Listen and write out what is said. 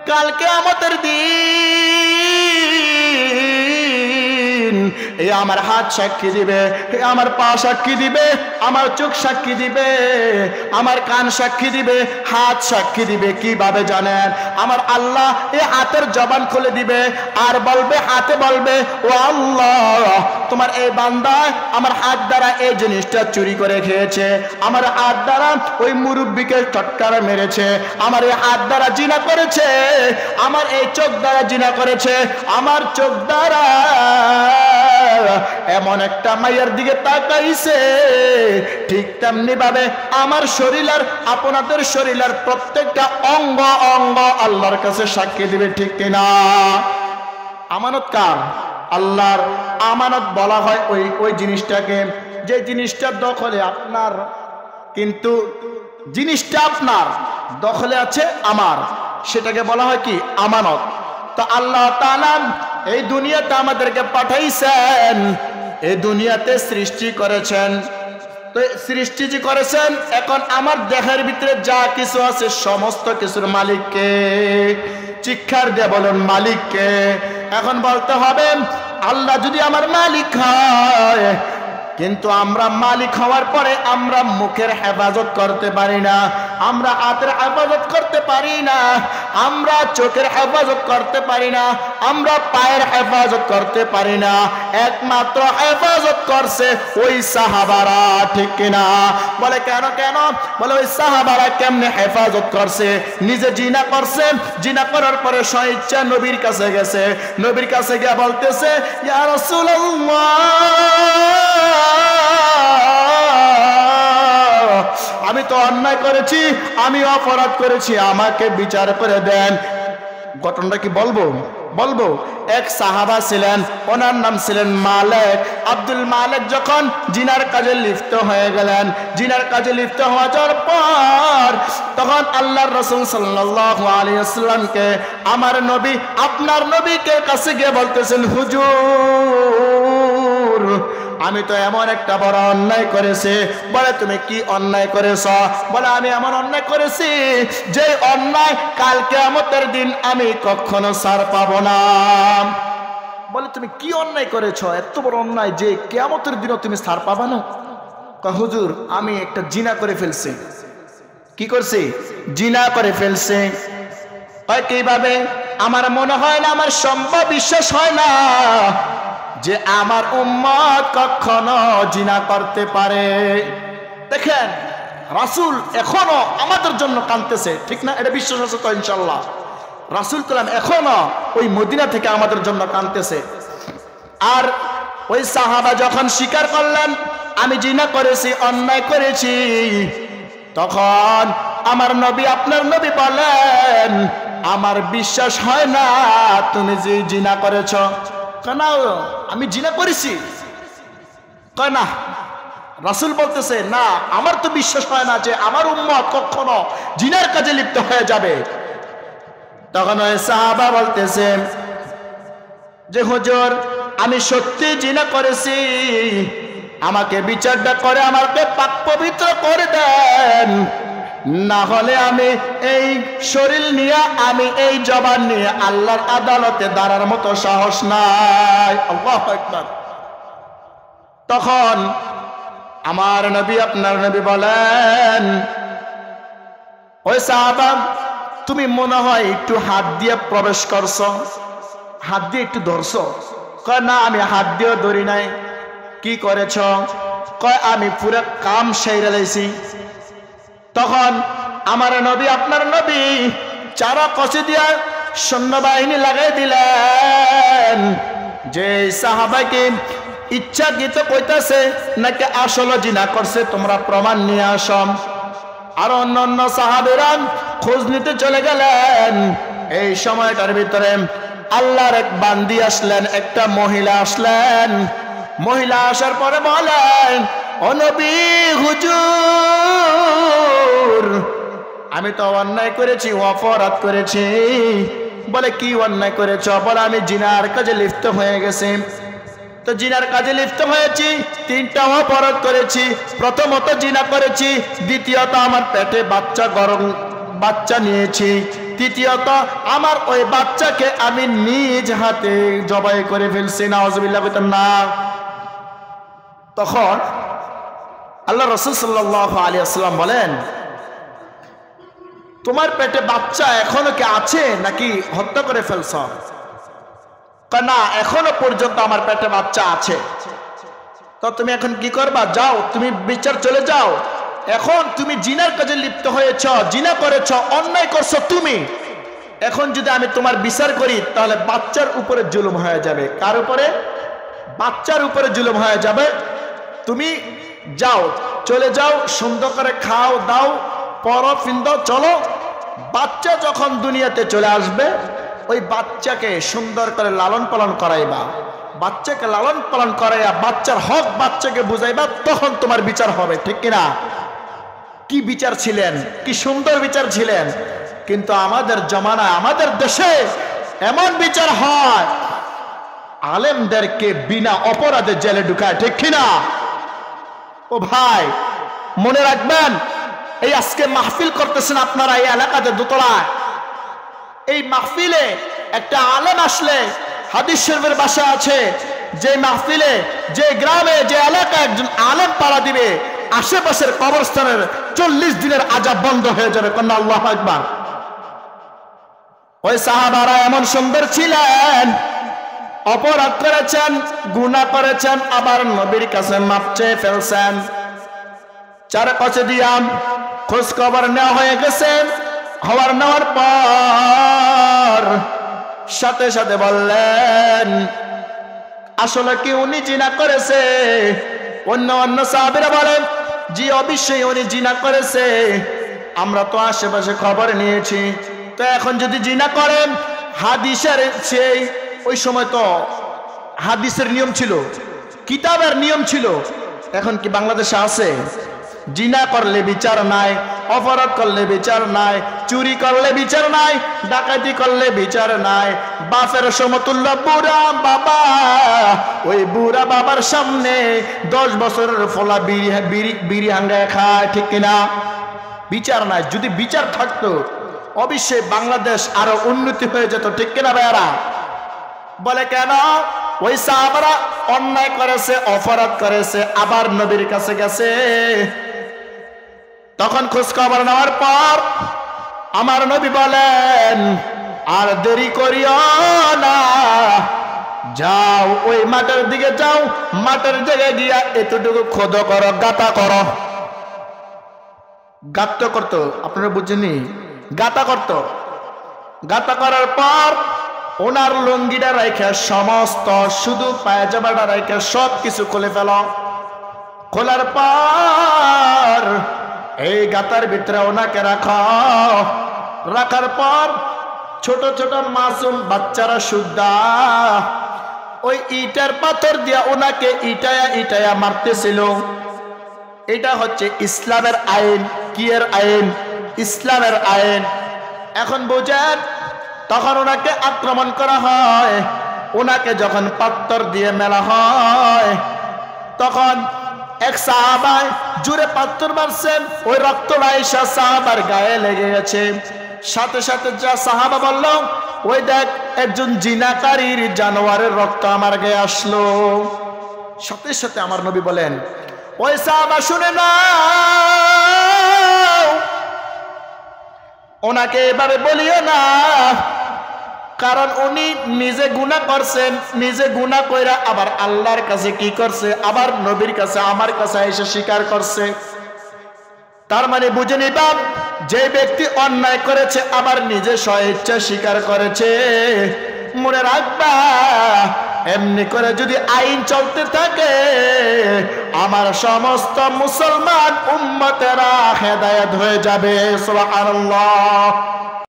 কাল কিয়ামতের দিন এই আমার হাত সাক্ষী দিবে, আমার পা সাক্ষী দিবে, আমার চোখ সাক্ষী দিবে, আমার কান সাক্ষী দিবে, হাত সাক্ষী দিবে। কিভাবে জানেন? আমার আল্লাহ এই হাতের জবান খুলে দিবে আর বলবে, হাতে বলবে, ও আল্লাহ, তোমার এই বান্দা আমার হাত দ্বারা এই জিনিসটা চুরি করে খেয়েছে, আমার হাত দ্বারা ওই মুরব্বিকে টটকারা মেরেছে, আমার এই হাত দ্বারা জিনা করেছে, আমার এই চোখ দ্বারা জিনা করেছে, আমার চোখ দ্বারা এমন একটা মায়ের দিকে তাকাইছে। ঠিক তেমনি ভাবে আমার শরীর আর আপনাদের শরীরের প্রত্যেকটা অঙ্গ অঙ্গ আল্লাহর কাছে সাক্ষী দিবে। ঠিক কিনা? আমানত কার? আল্লাহর। আমানত বলা হয় ওই জিনিসটাকে যে জিনিসটা দখলে আপনার, কিন্তু জিনিসটা আপনার দখলে আছে আমার, সেটাকে বলা হয় কি? আমানত। তো আল্লাহ তাআলা এই দুনিয়াতে আমাদেরকে পাঠাইছেন, এই দুনিয়াতে সৃষ্টি করেছেন। তো সৃষ্টি যে করেছেন, এখন আমার দেহের ভিতরে যা কিছু আছে সমস্ত কিছুর মালিককে? চিৎকার দিয়ে বলুন, মালিককে। এখন বলতে হবে আল্লাহ যদি আমার মালিক হয়, কিন্তু আমরা মালিক হওয়ার পরে আমরা মুখের হেফাজত করতে পারি না, আমরা হাতের হেফাজত করতে পারি না, আমরা চোখের হেফাজত করতে পারি না, আমরা পায়ের হেফাজত করতে পারি না। একমাত্র হেফাজত করছে ওই সাহাবারা। ঠিক কিনা? বলে কেন? বলে ওই সাহাবারা কেমনে হেফাজত করছে? নিজে জিনা করছে, জিনা করার পরে স্বইচ্ছা নবীর কাছে গেছে, নবীর কাছে গিয়ে বলতেছে, ইয়া রাসূলুল্লাহ, আমি তো অন্যায় করেছি, আমি অপরাধ করেছি, আমাকে বিচার করে দেন। ঘটনাটা কি বলবো? এক সাহাবা ছিলেন, ওনার নাম ছিলেন মালিক। আব্দুল মালিক যখন জিনার কাজে লিপ্ত হয়ে গেলেন, জিনার কাজে লিপ্ত হওয়ার পর তখন আল্লাহর রাসূল সাল্লাল্লাহু আলাইহি ওয়াসাল্লামকে আমার নবী আপনার নবীকে কাছে গিয়ে বলতেছেন, হুজুর, আমি তো এমন একটা বড় অন্যায় করেছি। বলে তুমি কি অন্যায় করেছ? বলে আমি এমন অন্যায় করেছি যে অন্যায় কাল কিয়ামতের দিন আমি কখনো ছাড় পাবো না। বলে তুমি কি অন্যায় করেছ? এত বড় অন্যায় যে কিয়ামতের দিনও তুমি ছাড় পাবা না? হুজুর, আমি একটা জিনা করে ফেলছি। কি করছি? জিনা করে ফেলছে। কিভাবে? আমার মনে হয় না, আমার সম্ভব বিশ্বাস হয় না যে আমার উম্মত কখনো জিনা করতে পারে। দেখেন, রাসূল এখনো আমাদের জন্য কাঁদতেছে, ঠিক না? এটা বিশ্বাস আছে তো? ইনশাআল্লাহ রাসূল কালাম এখনো ওই মদিনা থেকে আমাদের জন্য কাঁদতেছে। আর ওই সাহাবা যখন স্বীকার করলেন আমি জিনা করেছি, অন্যায় করেছি, তখন আমার নবী আপনার নবী বলেন, আমার বিশ্বাস হয় না তুমি যে জিনা করেছ। কেন? আমি জিনা করেছি? কয় না। রাসূল বলতেছে, না, আমার তো বিশ্বাস হয় না যে আমার উম্মত কখনো জিনার কাজে লিপ্ত হয়ে যাবে। তখন ওই সাহাবা বলতেছে যে হুজুর, আমি সত্যি জিনা করেছি, আমাকে বিচারটা করে আমাকে পাক পবিত্র করে দেন, না হলে আমি এই শরীর নিয়ে, আমি এই জবান নিয়ে আল্লাহর আদালতে দাঁড়ার মতো সাহস নাই। আল্লাহু আকবার। তখন আমার নবী আপনার নবী বলেন, ওই সাহাবা, তুমি মনে হয় একটু হাত দিয়ে প্রবেশ করছো, হাত দিয়ে একটু ধরছো। কয় না, আমি হাত দিয়েও ধরি নাই। কি করেছ? কয় আমি পুরো কাম সেরে লাইছি। তখন আমার নবী আপনার নবী চারা কষে দিয়া সৈন্যবাহিনী লাগাই দিলেন, যে সাহাবাকে ইচ্ছাকৃত কইতাছে নাকি আসলে জিনা করছে, তোমরা প্রমাণ নিয়ে আসো। আর অন্যান্য সাহাবীরা খোঁজ নিতে চলে গেলেন। এই সময়টার ভিতরে আল্লাহর এক বান্দি আসলেন, একটা মহিলা আসলেন। মহিলা আসার পরে বলেন, ও নবী, হুজুর, আমি তো অন্যায় করেছি, অপরাধ করেছি। বলে কি অন্যায় করেছ? বলে আমি জিনার কাজে লিপ্ত হয়ে গেছি। তো জিনার কাজে লিপ্ত হয়েছি, 3টা অপরাধ করেছি। প্রথমত জিনা করেছি, দ্বিতীয়ত আমার পেটে বাচ্চা নিয়েছি, তৃতীয়ত আমার ওই বাচ্চাকে আমি নিজ হাতে জবাই করে ফেলছি, নাউজুবিল্লাহ বলতেন না। তখন আল্লাহ রাসূল সাল্লাল্লাহু আলাইহি ওয়াসাল্লাম বলেন, তোমার পেটে বাচ্চা এখনো কি আছে নাকি হত্যা করে ফেলছ? না, এখনো পর্যন্ত আমার পেটে বাচ্চা আছে। তো তুমি এখন কি করবা? যাও, তুমি বিচার চলে যাও। এখন তুমি জিনার কাজে লিপ্ত হয়েছ, জিনা করেছ, অন্যায় করছো তুমি। এখন যদি আমি তোমার বিচার করি তাহলে বাচ্চার উপরে জুলুম হয়ে যাবে। কার উপরে? বাচ্চার উপরে জুলুম হয়ে যাবে। তুমি যাও, চলে যাও, সুন্দর করে খাও দাও, পরো ফিন্দাও, চলো। বাচ্চা যখন দুনিয়াতে চলে আসবে ওই বাচ্চাকে সুন্দর করে লালন পালন করাইবা, বাচ্চাকে লালন পালন করাইয়া বাচ্চার হক বাচ্চাকে বুঝাইবা, তখন তোমার বিচার হবে, ঠিক কিনা? কি বিচার ছিলেন, কি সুন্দর বিচার ছিলেন। কিন্তু আমাদের জমানায়, আমাদের দেশে এমন বিচার হয়, আলেমদেরকে বিনা অপরাধে জেলে ঢুকায়, ঠিক কিনা? ও ভাই, মনে রাখবেন, এই আজকে মাহফিল করতেছেন আপনারা এই এলাকাতে দোতলায়, এই মাহফিলে একটা আলেম আসলে, হাদিস শরীফের ভাষা আছে, যে মাহফিলে, যে গ্রামে, যে এলাকায় একজন আলেম পাড়া দিবে, আশেপাশের কবরস্থানের 40 দিনের আযাব বন্ধ হয়ে যাবে। কন্যা আল্লাহু আকবার। ওই সাহাবারা এমন সুন্দর ছিলেন, অপরাধ করেছেন, গুনাহ করেছেন, আবার নবীর কাছে মাপ চেয়ে ফেলছেন। চার কাছে দিয়াম খোঁজ খবর নেওয়া হয়ে গেছে। খবর নেওয়ার পর সাথে সাথে বললেন, আসলে কি উনি জিনা করেছে? অন্য সাহাবীরা বলেন, জি অবশ্যই উনি জিনা করেছে, আমরা তো আশেপাশে খবর নিয়েছি। তো এখন যদি জিনা করেন, হাদিসের সেই ওই সময় তো হাদিসের নিয়ম ছিল, কিতাবের নিয়ম ছিল, এখন কি বাংলাদেশে আছে? জিনা করলে বিচার নাই, অপরাধ করলে বিচার নাই, চুরি করলে বিচার নাই, ডাকাতি করলে বিচার নাই। বাপের সমতুল্য বুড়া বাবা, ওই বুড়া বাবার সামনে 10 বছরের ফলা বিড়ি হাঙ্গায় খায়, ঠিক কিনা? বিচার নাই। যদি বিচার থাকতো অবশ্যই বাংলাদেশ আরো উন্নতি হয়ে যেত, ঠিক কিনা ভাইয়ারা? বলে কেন? ওই সাহাবারা অন্যায় করেছে, অপরাধ করেছে, আবার নবীর কাছে গেছে। তখন খোঁজ খবর নেওয়ার পর আমার নবী বলেন, আর দেরি করিও না, যাও ওই মাঠের দিকে যাও, মাঠের জায়গায় গিয়া এতটুকু খোদ করো, গাতা করো। গাত করতো, আপনারা বুঝেনি? গাতা করতো। গাতা করার পর ওনার লুঙ্গিটা রাইখে, সমস্ত শুধু পায়জামাটা রাইখে সব কিছু খুলে ফেল। খোলার পর এই গাতার ভিতরে ওনাকে রাখো। রাখার পর ছোট ছোট মাসুম বাচ্চারা সুদ্ধা ওই ইটার পাথর দিয়া ওনাকে ইটায়া ইটায়া মারতেছিল। এটা হচ্ছে ইসলামের আইন। কি এর আইন? ইসলামের আইন। এখন বুঝেন, তখন ওনাকে আক্রমণ করা হয়। ওনাকে যখন পাথর দিয়ে মেলা হয়, তখন এক সাহাবায় জুড়ে পাথর মারছেন, ওই রক্ত আয়েশা সাহাবার গায়ে লেগে গেছে। সাথে সাথে যা সাহাবা বলল, ওই দেখ একজন জিনাকারীর জানোয়ারের রক্ত আমার গায়ে আসলো। সাথে সাথে আমার নবী বলেন, ওই সাহাবা শুনে না, ওনাকে এভাবে বলিও না, কারণ উনি নিজে গুনাহ করছেন। নিজে গুনাহ কইরা আবার আল্লাহর কাছে কি করছে? আবার নবীর কাছে, আমার কাছে এসে স্বীকার করছে। তার মানে বুঝে নিবাম, যে ব্যক্তি অন্যায় করেছে আবার নিজে স্বেচ্ছা স্বীকার করেছে। মনে রাখবা, এমনি করে যদি আইন চলতে থাকে, আমার সমস্ত মুসলমান উম্মতেরা হেদায়েত হয়ে যাবে। সুবহানাল্লাহ।